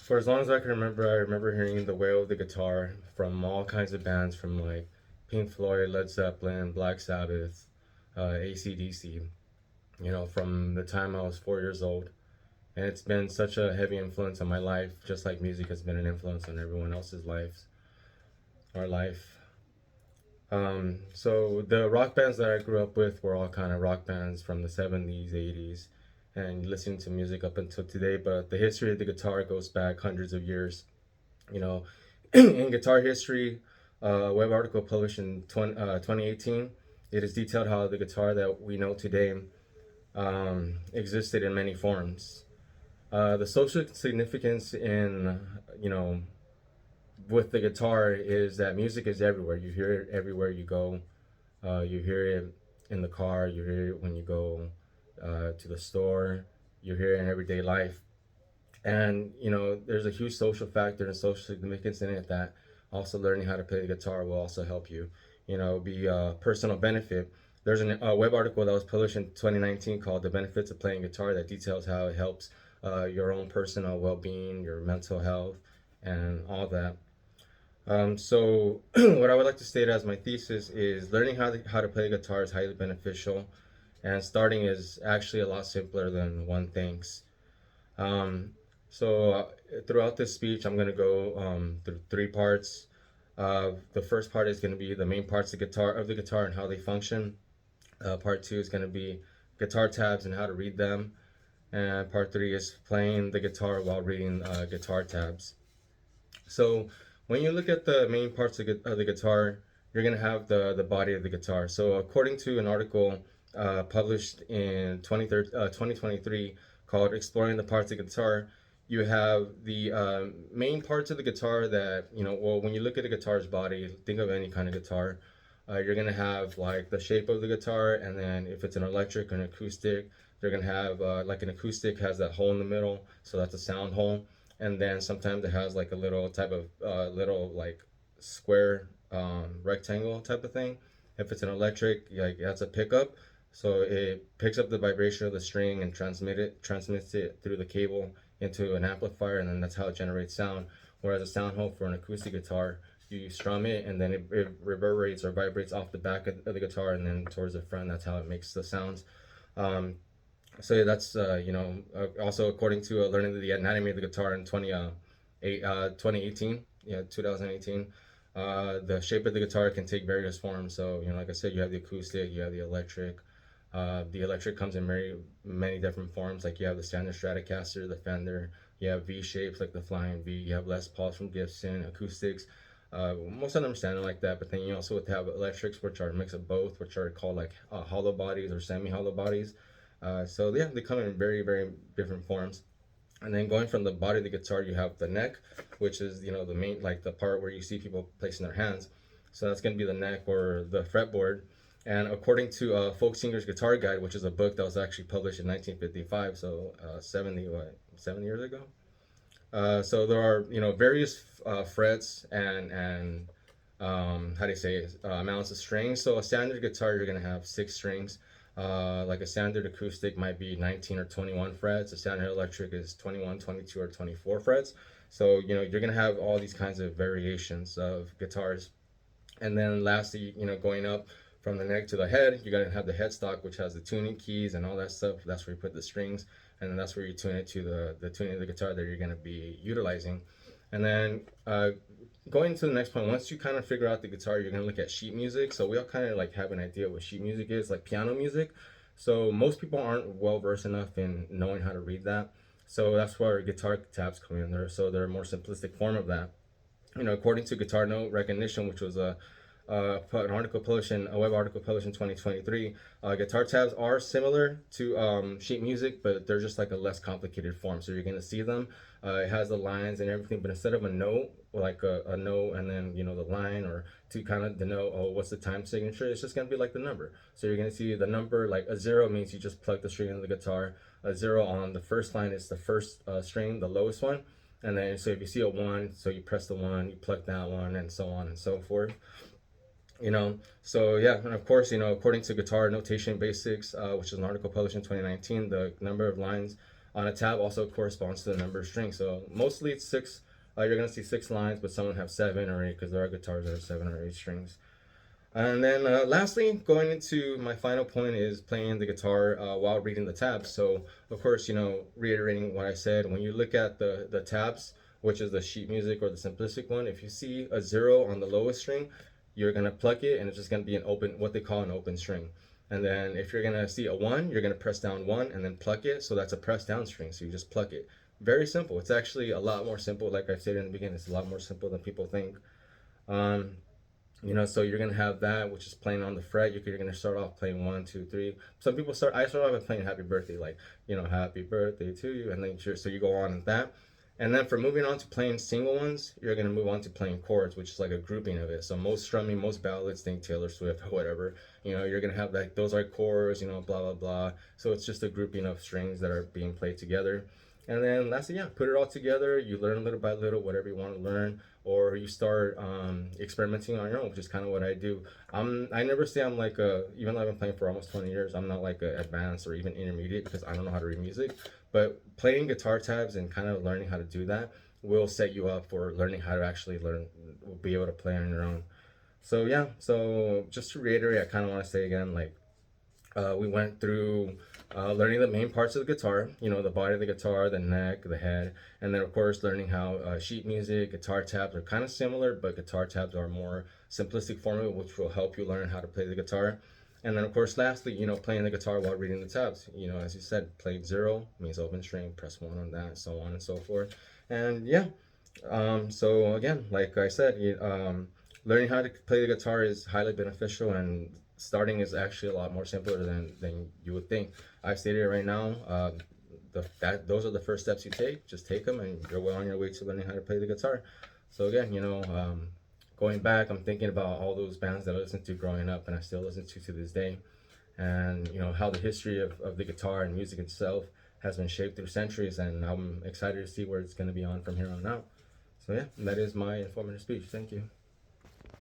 For as long as I remember hearing the wail of the guitar from all kinds of bands, from like Pink Floyd, Led Zeppelin, Black Sabbath, AC/DC. You know, from the time I was 4 years old, and it's been such a heavy influence on my life, just like music has been an influence on everyone else's lives, our life. So the rock bands that I grew up with were all kind of rock bands from the 70s, 80s, and listening to music up until today. But the history of the guitar goes back hundreds of years. You know, in guitar history, a web article published in 2018, it is detailed how the guitar that we know today existed in many forms. The social significance in, you know, with the guitar is that music is everywhere. You hear it everywhere you go. You hear it in the car. You hear it when you go to the store. You hear it in everyday life. And you know, there's a huge social factor and social significance in it that also learning how to play the guitar will also help you. You know, be a personal benefit. There's a web article that was published in 2019 called "The Benefits of Playing Guitar" that details how it helps your own personal well-being, your mental health, and all that. So what I would like to state as my thesis is learning how to play guitar is highly beneficial, and starting is actually a lot simpler than one thinks. Um, so throughout this speech, I'm gonna go through three parts. The first part is gonna be the main parts of the guitar and how they function. Part two is gonna be guitar tabs and how to read them, and part three is playing the guitar while reading guitar tabs. So when you look at the main parts of the guitar, you're gonna have the body of the guitar. So according to an article published in 2023 called "Exploring the Parts of Guitar," you have the main parts of the guitar that, you know. Well, when you look at a guitar's body, think of any kind of guitar. You're gonna have like the shape of the guitar, and then if it's an electric or an acoustic, they're gonna have like an acoustic has that hole in the middle, so that's a sound hole, and then sometimes it has like a little type of little like square rectangle type of thing. If it's an electric, like that's a pickup, so it picks up the vibration of the string and transmits it through the cable into an amplifier, and then that's how it generates sound. Whereas a sound hole for an acoustic guitar, you strum it and then it reverberates or vibrates off the back of the guitar and then towards the front. That's how it makes the sounds. um, so yeah, that's also according to learning the anatomy of the guitar in 2018, yeah, 2018. The shape of the guitar can take various forms. So you know, like I said, you have the acoustic, you have the electric. The electric comes in many different forms. Like you have the standard Stratocaster, the Fender. You have V shapes like the Flying V. You have Les Pauls from Gibson. Acoustics, most of them are standard like that. But then you also have electrics, which are a mix of both, which are called like hollow bodies or semi-hollow bodies. So yeah, they come in very different forms. And then going from the body of the guitar, you have the neck, which is, you know, the main, like the part where you see people placing their hands. So that's going to be the neck or the fretboard. And according to Folk Singer's Guitar Guide, which is a book that was actually published in 1955, so 7 years ago. So there are, you know, various frets and how do you say it, amounts of strings. So a standard guitar, you're gonna have 6 strings. Like a standard acoustic might be 19 or 21 frets. A standard electric is 21, 22, or 24 frets. So you know, you're gonna have all these kinds of variations of guitars. And then lastly, you know, going up from the neck to the head, you're gonna have the headstock, which has the tuning keys and all that stuff. That's where you put the strings, and then that's where you tune it to the tuning of the guitar that you're gonna be utilizing. And then going to the next point, once you kind of figure out the guitar, you're gonna look at sheet music. So we all kind of like have an idea what sheet music is, like piano music. So most people aren't well versed enough in knowing how to read that. So that's where guitar tabs come in there. So they're a more simplistic form of that. You know, according to Guitar Note Recognition, which was a web article published in 2023. Guitar tabs are similar to sheet music, but they're just like a less complicated form. So you're gonna see them. It has the lines and everything, but instead of a note, like a note, and then you know the line, or to kind of denote, oh, what's the time signature? It's just gonna be like the number. So you're gonna see the number, like a zero means you just plug the string in the guitar. A zero on the first line is the first string, the lowest one. And then, so if you see a one, so you press the one, you pluck that one, and so on and so forth. You know, so yeah, and of course, you know, according to Guitar Notation Basics, which is an article published in 2019, the number of lines on a tab also corresponds to the number of strings. So mostly it's six. You're gonna see 6 lines, but some have 7 or 8 because there are guitars that are 7 or 8 strings. And then lastly, going into my final point is playing the guitar while reading the tabs. So of course, reiterating what I said, when you look at the tabs, which is the sheet music or the simplistic one, if you see a 0 on the lowest string, you're gonna pluck it and it's just gonna be an open, what they call an open string. And then if you're gonna see a 1, you're gonna press down 1 and then pluck it. So that's a press down string. So you just pluck it. Very simple. It's actually a lot more simple. Like I said in the beginning, it's a lot more simple than people think. Um, so you're gonna have that, which is playing on the fret. You're gonna start off playing 1, 2, 3. Some people start. I start off by playing Happy Birthday, like Happy Birthday to you, and then so you go on with that. And then for moving on to playing single ones, you're gonna move on to playing chords, which is like a grouping of it. So most strumming, most ballads, think Taylor Swift or whatever. You're gonna have like those are chords, blah blah blah. So it's just a grouping of strings that are being played together. And then lastly, yeah, put it all together. You learn little by little whatever you want to learn, or you start experimenting on your own, which is kind of what I do. I never say I'm like even though I've been playing for almost 20 years, I'm not like a advanced or even intermediate because I don't know how to read music. But playing guitar tabs and kind of learning how to do that will set you up for learning how to actually be able to play on your own. So yeah, so just to reiterate, I kind of want to say again, like we went through learning the main parts of the guitar, the body of the guitar, the neck, the head, and then of course learning how sheet music, guitar tabs are kind of similar, but guitar tabs are more simplistic format, which will help you learn how to play the guitar. And then of course lastly, playing the guitar while reading the tabs. As you said, playing 0 means open string, press 1 on that, so on and so forth. And yeah, so again, like I said, learning how to play the guitar is highly beneficial, and starting is actually a lot more simpler than you would think. I've stated it right now. Those are the first steps you take. Just take them, and you're well on your way to learning how to play the guitar. So again, going back, I'm thinking about all those bands that I listened to growing up, and I still listen to this day, and how the history of the guitar and music itself has been shaped through centuries, and I'm excited to see where it's going to be on from here on out. So yeah, that is my informative speech. Thank you.